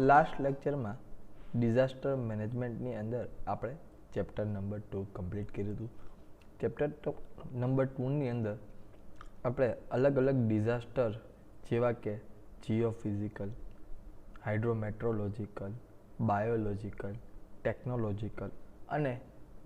Last લેક્ચરમાં disaster મેનેજમેન્ટની અંદર આપણે ચેપ્ટર નંબર 2 કમ્પ્લીટ કર્યું હતું. ચેપ્ટર નંબર 2ની અંદર આપણે અલગ અલગ ડિઝાસ્ટર જેવા કે જીઓફિઝિકલ, હાઇડ્રોમેટ્રોલોજિકલ, બાયોલોજિકલ, ટેકનોલોજિકલ અને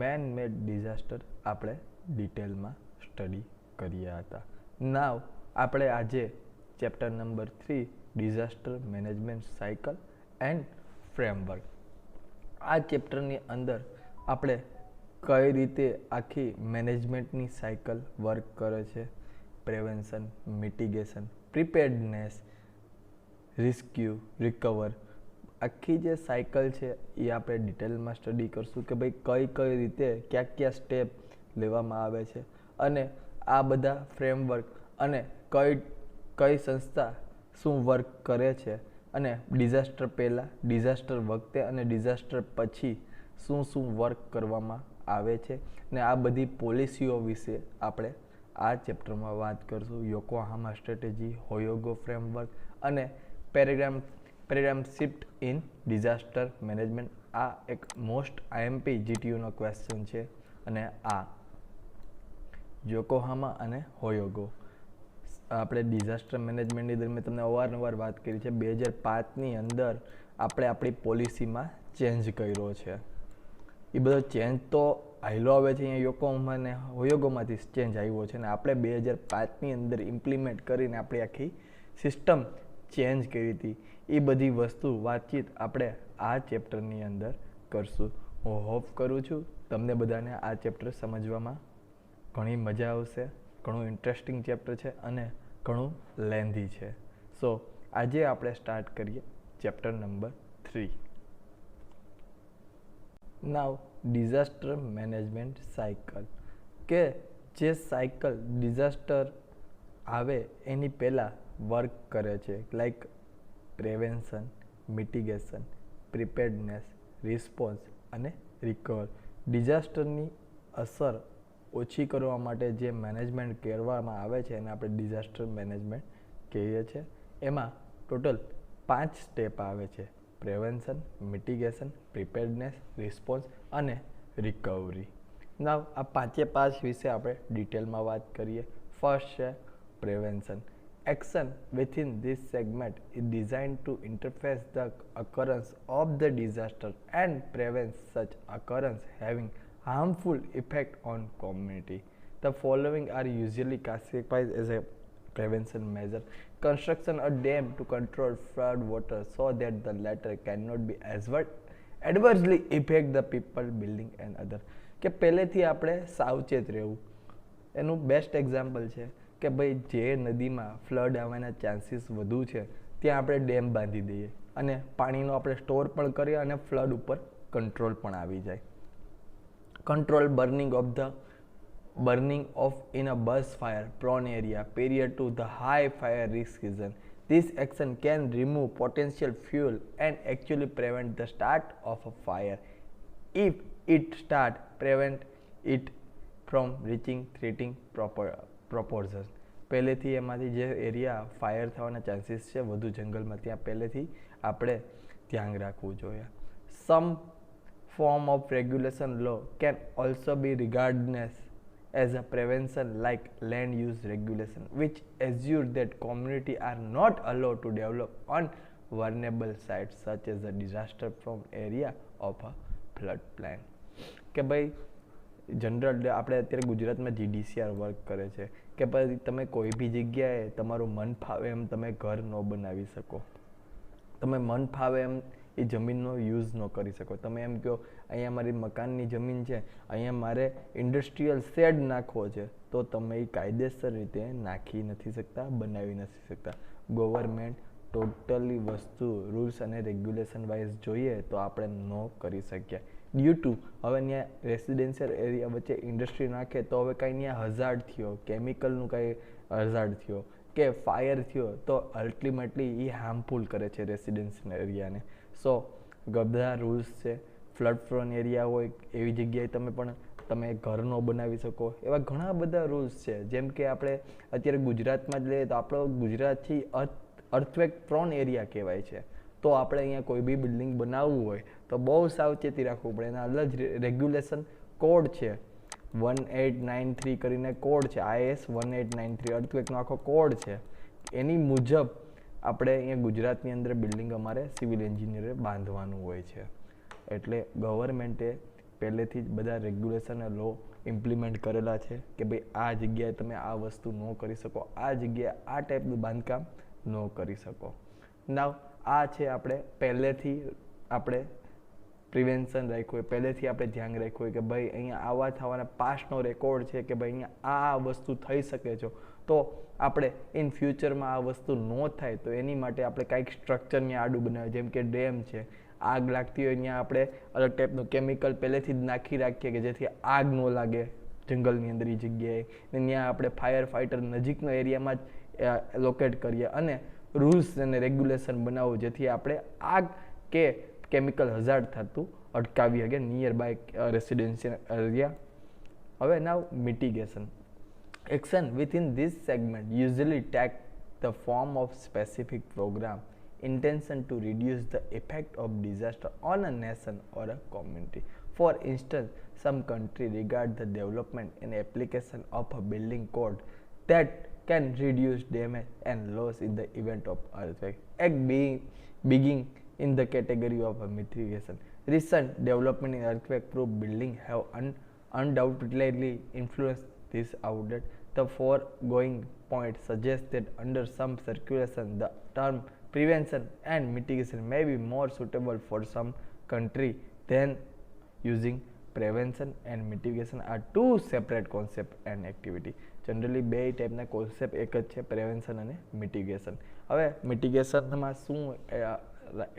મેન મેડ ડિઝાસ્ટર આપણે ડિટેલમાં સ્ટડી કર્યા હતા. નાવ આપણે આજે chapter number 3 disaster management cycle and framework, આ ચેપ્ટરની અંદર આપણે કઈ રીતે આખી મેનેજમેન્ટની સાયકલ વર્ક કરે છે, પ્રિવેન્શન, મિટિગેશન, પ્રિપેર્ડનેસ, રિસ્ક્યુ, રિકવર, આખી જે સાયકલ છે એ આપણે ડિટેલમાં સ્ટડી કરશું કે ભાઈ કઈ રીતે કયા સ્ટેપ લેવામાં આવે છે અને આ બધા ફ્રેમવર્ક અને કઈ સંસ્થા શું વર્ક કરે છે અને ડિઝાસ્ટર પહેલાં, ડિઝાસ્ટર વખતે અને ડિઝાસ્ટર પછી શું વર્ક કરવામાં આવે છે ને આ બધી પોલિસીઓ વિશે આપણે આ ચેપ્ટરમાં વાત કરશું. યોકોહામા સ્ટ્રેટેજી, હોયોગો ફ્રેમવર્ક અને પેરેગ્રામ શિફ્ટ ઇન ડિઝાસ્ટર મેનેજમેન્ટ. આ એક મોસ્ટ આઈએમપી જીટીયુનો ક્વેશ્ચન છે અને આ યોકોહામા અને હોયોગો આપણે ડિઝાસ્ટર મેનેજમેન્ટની અંદર મેં તમને અવારનવાર વાત કરી છે. 2005ની અંદર આપણે આપણી પોલિસીમાં ચેન્જ કર્યો છે. એ બધો ચેન્જ તો આવેલો આવે છે અહીંયા યોકોહામા અને હોયોગોમાંથી ચેન્જ આવ્યો છે અને આપણે 2005ની અંદર ઇમ્પ્લિમેન્ટ કરીને આપણી આખી સિસ્ટમ ચેન્જ કરી હતી. એ બધી વસ્તુ વાતચીત આપણે આ ચેપ્ટરની અંદર કરશું. હું હોપ કરું છું તમને બધાને આ ચેપ્ટર સમજવામાં ઘણી મજા આવશે. ઘણું ઇન્ટરેસ્ટિંગ ચેપ્ટર છે અને ઘણું લેન્ધી છે. સો આજે આપણે સ્ટાર્ટ કરીએ ચેપ્ટર નંબર 3. નાવ ડિઝાસ્ટર મેનેજમેન્ટ સાયકલ, કે જે સાયકલ ડિઝાસ્ટર આવે એની પહેલાં વર્ક કરે છે, like prevention, mitigation, preparedness, response અને રિકવર. ડિઝાસ્ટરની અસર ઓછી કરવા માટે જે મેનેજમેન્ટ કરવામાં આવે છે એને આપણે ડિઝાસ્ટર મેનેજમેન્ટ કહીએ છીએ. એમાં ટોટલ 5 સ્ટેપ આવે છે: પ્રિવેન્શન, મિટિગેશન, પ્રિપેર્ડનેસ, રિસ્પોન્સ અને રિકવરી. નાવ આ 5 વિશે આપણે ડિટેલમાં વાત કરીએ. ફર્સ્ટ છે prevention. Action within this segment is designed to interface the occurrence of the disaster and prevent such occurrence having harmful effect on community. The following are usually classified as a prevention measure. Construction a dam to control flood water so that the latter cannot be adversely affect the people, building and other. કે પહેલેથી આપણે સાવચેત રહેવું. એનું best example છે કે ભાઈ જે નદીમાં ફ્લડ આવવાના ચાન્સીસ વધુ છે ત્યાં આપણે ડેમ બાંધી દઈએ અને પાણીનો આપણે સ્ટોર પણ કરીએ અને ફ્લડ ઉપર કંટ્રોલ પણ આવી જાય. Control burning of in a bush fire prone area period to the high fire risk season. This action can remove potential fuel and actually prevent the start of a fire. If it start, prevent it from reaching threatening proportions. પહેલેથી એમાંથી જે area fire થવાના chances છે વધુ જંગલમાં ત્યાં પહેલેથી આપણે ધ્યાન રાખવું જોઈએ. સમ form of regulation law can also be regarded as a prevention, like land use regulation, which assures that community are not allowed to develop on vulnerable sites such as a disaster prone area of a flood plain. કે ભાઈ general આપણે અત્યારે ગુજરાતમાં GDCR work કરે છે કે ભાઈ તમે કોઈ બી જગ્યાએ તમારું મન ફાવે એમ તમે ઘર ન બનાવી શકો, તમે મન ફાવે એમ એ જમીનનો યુઝ ન કરી શકો. તમે એમ કહો અહીંયા મારી મકાનની જમીન છે, અહીંયા મારે ઇન્ડસ્ટ્રીયલ શેડ નાખવો છે, તો તમે એ કાયદેસર રીતે નાખી નથી શકતા, બનાવી નથી શકતા. ગવર્મેન્ટ ટોટલી વસ્તુ રૂલ્સ અને રેગ્યુલેશન વાઇઝ જોઈએ તો આપણે ન કરી શકીએ. ડ્યુ ટુ હવે ત્યાં રેસિડેન્શિયલ એરિયા વચ્ચે ઇન્ડસ્ટ્રી નાખે તો હવે કાંઈ ત્યાં હઝાર્ડ થયો, કેમિકલનું કાંઈ હઝાર્ડ થયો કે ફાયર થયો તો અલ્ટિમેટલી એ હાર્મફુલ કરે છે રેસિડેન્શિયલ એરિયાને. સો બધા રૂલ્સ છે. ફ્લડ પ્રોન એરિયા હોય એવી જગ્યાએ તમે ઘર ન બનાવી શકો, એવા ઘણા બધા રૂલ્સ છે. જેમ કે આપણે અત્યારે ગુજરાતમાં જ લઈએ તો આપણો ગુજરાતથી અર્થક્વેક પ્રોન એરિયા કહેવાય છે. તો આપણે અહીંયા કોઈ બી બિલ્ડિંગ બનાવવું હોય તો બહુ સાવચેતી રાખવું પડે. એના અલગ રેગ્યુલેશન કોડ છે, 1893 કરીને કોડ છે, IS 1893 અર્થક્વેકનો આખો કોડ છે. એની મુજબ આપણે અહીંયા ગુજરાતની અંદર બિલ્ડિંગ અમારે સિવિલ એન્જિનિયરે બાંધવાનું હોય છે. એટલે ગવર્મેન્ટે પહેલેથી જ બધા રેગ્યુલેશન અને લો ઇમ્પ્લિમેન્ટ કરેલા છે કે ભાઈ આ જગ્યાએ તમે આ વસ્તુ ન કરી શકો, આ જગ્યાએ આ ટાઈપનું બાંધકામ ન કરી શકો. નાવ આ છે આપણે પહેલેથી આપણે પ્રિવેન્શન રાખ્યું હોય, પહેલેથી આપણે ધ્યાન રાખ્યું હોય કે ભાઈ અહીંયા આવા થવાના પાસ્ટનો રેકોર્ડ છે કે ભાઈ અહીંયા આ વસ્તુ થઈ શકે છે, તો આપણે ઇન ફ્યુચરમાં આ વસ્તુ ન થાય તો એની માટે આપણે કાંઈક સ્ટ્રક્ચરની આડું બનાવીએ. જેમ કે ડેમ છે, આગ લાગતી હોય ત્યાં આપણે અલગ ટાઈપનું કેમિકલ પહેલેથી જ નાખી રાખીએ કે જેથી આગ ન લાગે જંગલની અંદર એ જગ્યાએ, ને ત્યાં આપણે ફાયર ફાઇટર નજીકનો એરિયામાં જ લોકેટ કરીએ અને રૂલ્સ અને રેગ્યુલેશન બનાવવું જેથી આપણે આગ કે કેમિકલ હઝાર્ડ થતું અટકાવી શકે નિયર બાય રેસિડેન્શિયલ એરિયા. હવે now mitigation. Action within this segment usually take the form of specific program intention to reduce the effect of disaster on a nation or a community. For instance, some country regard the development and application of a building code that can reduce damage and loss in the event of earthquake. Being in the category of a mitigation. Recent development in earthquake-proof building have undoubtedly influenced this outlet. The foregoing point suggests that under some circulation, the term prevention and mitigation may be more suitable for some country than using prevention and mitigation are two separate concepts and activity. Generally બે ટાઈપના concept એક જ છે, prevention અને mitigation. હવે મિટિગેશનમાં શું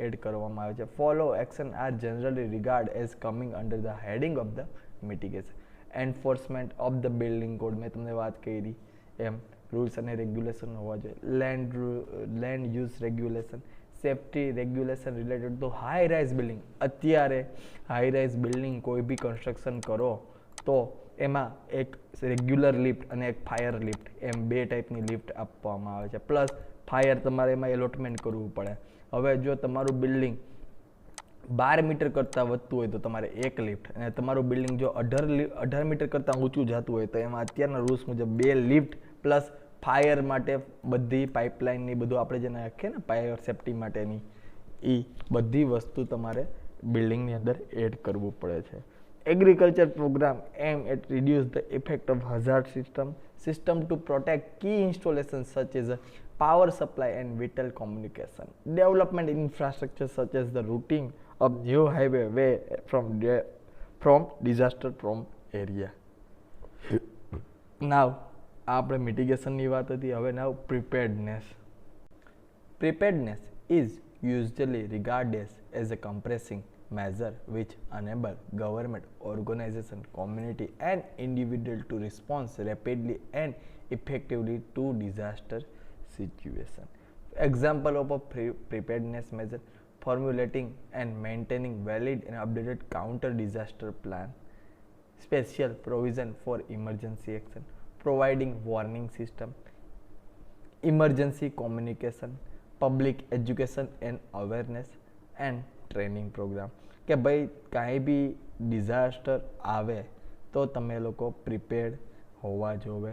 add કરવામાં આવે છે? Follow action are generally regard as coming under the heading of the mitigation. Enforcement of the building code, મેં તમને વાત કરી એમ રૂલ્સ અને રેગ્યુલેશન હોવા જોઈએ. Land use regulation, safety regulation related to high rise building. અત્યારે હાઈ રાઇઝ બિલ્ડિંગ કોઈ બી construction કરો તો એમાં એક રેગ્યુલર લિફ્ટ અને એક ફાયર લિફ્ટ એમ બે ટાઈપની લિફ્ટ આપવામાં આવે છે. પ્લસ ફાયર તમારે એમાં એલોટમેન્ટ કરવું પડે. હવે જો તમારું બિલ્ડિંગ 12 મીટર કરતાં વધતું હોય તો તમારે એક લિફ્ટ, અને તમારું બિલ્ડિંગ જો 18 મીટર કરતાં ઊંચું જતું હોય તો એમાં અત્યારના રૂલ્સ મુજબ 2 લિફ્ટ પ્લસ ફાયર માટે બધી પાઇપલાઇનની બધું આપણે જે નાખીએ ને ફાયર સેફ્ટી માટેની એ બધી વસ્તુ તમારે બિલ્ડિંગની અંદર એડ કરવું પડે છે. Agriculture programme aim at reduce the effect of hazard system to protect key installation such as power supply and vital communication. Development infrastructure such as the routing of new highway way from disaster prone area. Now આપણે મિટિગેશનની વાત હતી. હવે now preparedness. Preparedness is usually regarded as a compressing measure which enable government, organization, community and individual to respond rapidly and effectively to disaster situation. Example of a preparedness measure: formulating and maintaining valid and updated counter disaster plan, special provision for emergency action, providing warning system, emergency communication, public education and awareness and training program. કે ભાઈ કાંઈ બી disaster આવે તો તમે લોકો prepared હોવા જોવે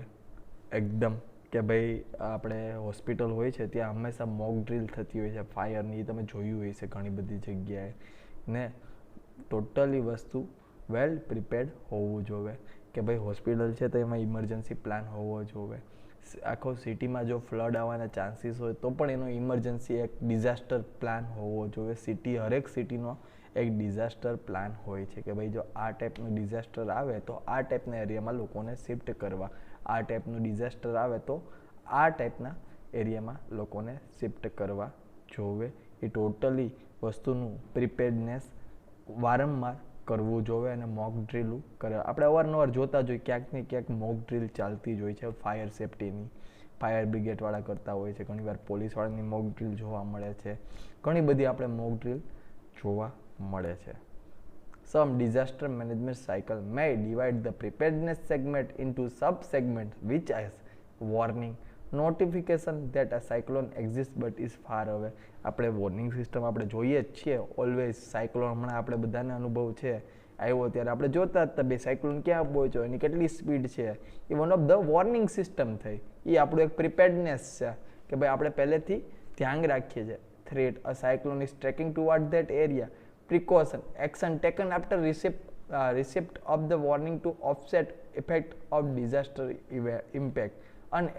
એકદમ. કે ભાઈ આપણે હોસ્પિટલ હોય છે ત્યાં હંમેશા મોક ડ્રીલ થતી હોય છે ફાયરની, તમે જોયું હોય છે ઘણી બધી જગ્યાએ ને. ટોટલી વસ્તુ વેલ પ્રિપેર્ડ હોવું જોઈએ કે ભાઈ હોસ્પિટલ છે તો એમાં ઇમરજન્સી પ્લાન હોવો જોઈએ. આખો સિટીમાં જો ફ્લડ આવવાના ચાન્સીસ હોય તો પણ એનો ઇમરજન્સી એક ડિઝાસ્ટર પ્લાન હોવો જોઈએ. હરેક સિટીનો એક ડિઝાસ્ટર પ્લાન હોય છે કે ભાઈ જો આ ટાઈપનું ડિઝાસ્ટર આવે તો આ ટાઈપના એરિયામાં લોકોને શિફ્ટ કરવા, આ ટાઈપનું ડિઝાસ્ટર આવે તો આ ટાઈપના એરિયામાં લોકોને શિફ્ટ કરવા જોવે. એ ટોટલી વસ્તુનું પ્રિપેર્ડનેસ વારંવાર કરવું જોઈએ અને મોક ડ્રીલું કરે. આપણે અવારનવાર જોતા જોઈએ ક્યાંક ને ક્યાંક મોક ડ્રીલ ચાલતી જ હોય છે ફાયર સેફ્ટીની. ફાયર બ્રિગેડવાળા કરતા હોય છે, ઘણીવાર પોલીસવાળાની મોક ડ્રીલ જોવા મળે છે, ઘણી બધી આપણે મોક ડ્રીલ જોવા મળે છે. Some disaster management cycle may divide the preparedness segment into sub-segments which as warning, notification that a cyclone exists but is far away. આપણે વોર્નિંગ સિસ્ટમ આપણે જોઈએ જ છીએ ઓલવેઝ. સાયક્લોન હમણાં આપણે બધાને અનુભવ છે, આવ્યો ત્યારે આપણે જોતા હતા બે સાયક્લોન ક્યાં પહોંચ્યો, એની કેટલી સ્પીડ છે. એ one of the warning system થઈ. એ આપણું એક પ્રિપેર્ડનેસ છે કે ભાઈ આપણે પહેલેથી ધ્યાન રાખીએ છીએ. Threat, a cyclone is tracking toward that area. Precaution, action taken after receipt of the warning to offset effect of disaster impact.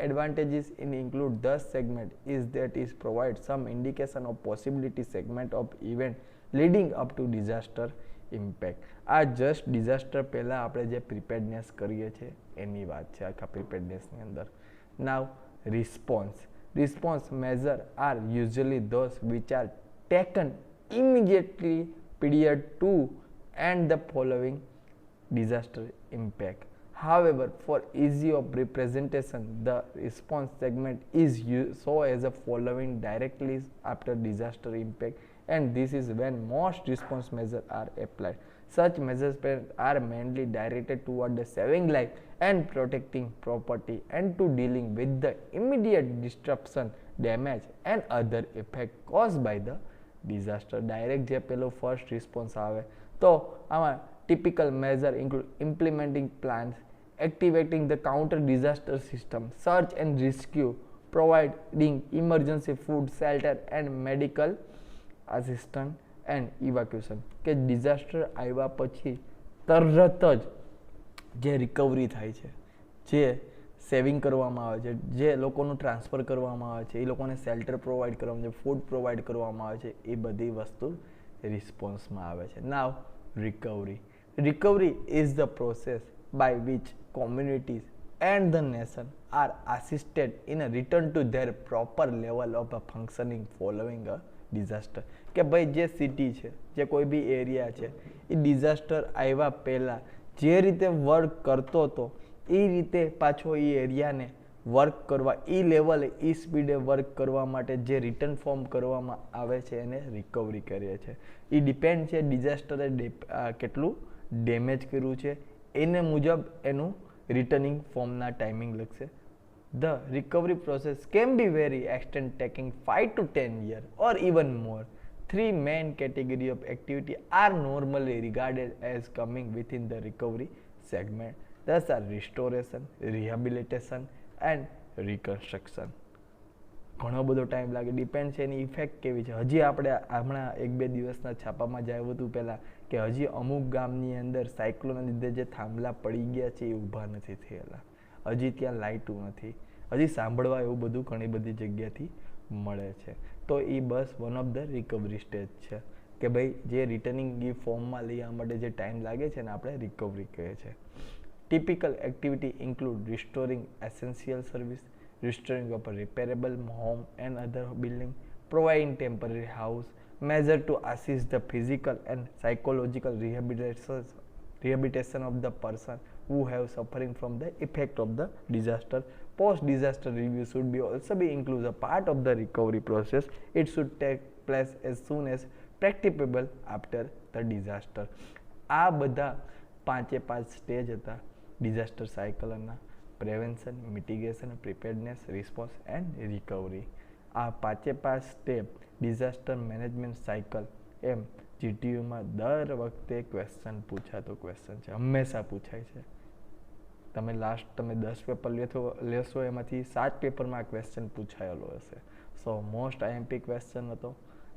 Advantages in include the segment is that it provides some indication of possibility segment of event leading up to disaster impact. આ just disaster પહેલાં આપણે જે preparedness કરીએ છીએ એની વાત છે આખા પ્રિપેર્ડનેસની અંદર. Now response measure are usually those which are taken immediately prior to and the following disaster impact. However, for ease of representation, the response segment is so as a following directly after disaster impact, and this is when most response measures are applied. Such measures are mainly directed toward the saving life and protecting property and to dealing with the immediate disruption, damage and other effect caused by the disaster. Direct જે પેલો first response આવે તો આમાં typical measure include implementing plans, activating the counter disaster system, search and rescue, providing emergency food, shelter and medical assistant and evacuation. કે disaster આવ્યા પછી તરત જ જે રિકવરી થાય છે, જે સેવિંગ કરવામાં આવે છે, જે લોકોનું ટ્રાન્સફર કરવામાં આવે છે, એ લોકોને શેલ્ટર પ્રોવાઈડ કરવામાં આવે છે, ફૂડ પ્રોવાઈડ કરવામાં આવે છે, એ બધી વસ્તુ રિસ્પોન્સમાં આવે છે. Now recovery is the process by which communities and the nation are assisted in a return to their proper level of a functioning following a disaster. કે ભાઈ જે સિટી છે, જે કોઈ બી એરિયા છે, એ ડિઝાસ્ટર આવ્યા પહેલાં જે રીતે વર્ક કરતો હતો એ રીતે પાછો એ એરિયાને વર્ક કરવા, એ લેવલે, એ સ્પીડે વર્ક કરવા માટે જે રિટર્ન ફોર્મ કરવામાં આવે છે એને રિકવરી કરીએ છીએ. એ ડિપેન્ડ છે ડિઝાસ્ટરે કેટલું ડેમેજ કર્યું છે એને મુજબ એનું રિટર્નિંગ ફોર્મના ટાઈમિંગ લખશે. The recovery process can be very extend taking 5 to 10 years or even more. Three main categories of activity are normally regarded as coming within the recovery segment. Thus are restoration, rehabilitation and reconstruction. ઘણો બધો time લાગે, depend છે એની effect કેવી છે. હજી આપણે હમણાં 1-2 દિવસના છાપામાં જ આવ્યું હતું પહેલાં કે હજી અમુક ગામની અંદર સાયક્લોનના લીધે જે થાંભલા પડી ગયા છે એ ઊભા નથી થયેલા, હજી ત્યાં લાઇટું નથી, હજી સાંભળવા એવું બધું ઘણી બધી જગ્યાથી મળે છે. તો એ બસ one of the recovery stage છે કે ભાઈ જે રિટર્નિંગ એ ફોર્મમાં લેવા માટે જે ટાઈમ લાગે છે ને આપણે રિકવરી કહે છે. Typical activity include restoring essential service, restoring of a repairable home and other building, providing temporary house, measure to assist the physical and psychological rehabilitation of the person who have suffering from the effect of the disaster. Post-disaster review should be also be included a part of the recovery process. It should take place as soon as practicable after the disaster. આ બધા 5 stage હતા disaster સાયકલના: prevention, mitigation, preparedness, response and recovery. આ 5 step disaster management cycle એમ જીટીયુમાં દર વખતે question પૂછાતો question છે, હંમેશા પૂછાય છે. તમે 10 પેપર લેશો એમાંથી 7 પેપરમાં આ ક્વેશ્ચન પૂછાયેલો હશે. સો મોસ્ટ આઈએમપી ક્વેશ્ચન હતો.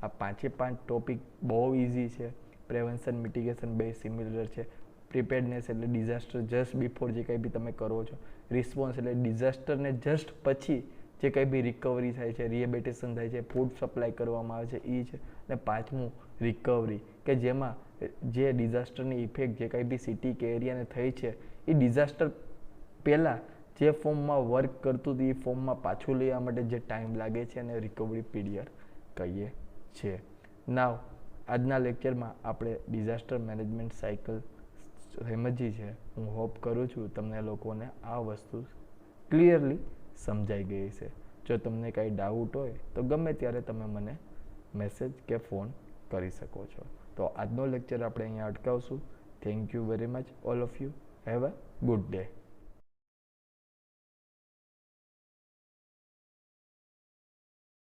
આ 5 ટોપિક બહુ ઇઝી છે. પ્રિવેન્શન, મિટિગેશન બે સિમિલર છે. પ્રિપેર્ડનેસ એટલે ડિઝાસ્ટર જસ્ટ બિફોર જે કંઈ બી તમે કરો છો. રિસ્પોન્સ એટલે ડિઝાસ્ટરને જસ્ટ પછી જે કંઈ બી રિકવરી થાય છે, રિહેબિલિટેશન થાય છે, ફૂડ સપ્લાય કરવામાં આવે છે એ છે. અને 5મું રિકવરી કે જેમાં જે ડિઝાસ્ટરની ઇફેક્ટ જે કંઈ બી સિટી કે એરિયાને થઈ છે એ ડિઝાસ્ટર પહેલાં જે ફોર્મમાં વર્ક કરતું હતું એ ફોર્મમાં પાછું લેવા માટે જે ટાઈમ લાગે છે અને રિકવરી પીરિયડ કહીએ છીએ. નાવ આજના લેક્ચરમાં આપણે ડિઝાસ્ટર મેનેજમેન્ટ સાયકલ સમજી છે. હું હોપ કરું છું તમને લોકોને આ વસ્તુ ક્લિયરલી સમજાઈ ગઈ છે. જો તમને કાંઈ ડાઉટ હોય તો ગમે ત્યારે તમે મને મેસેજ કે ફોન કરી શકો છો. તો આજનો લેક્ચર આપણે અહીંયા અટકાવશું. Thank you very much all of you. Have a good day.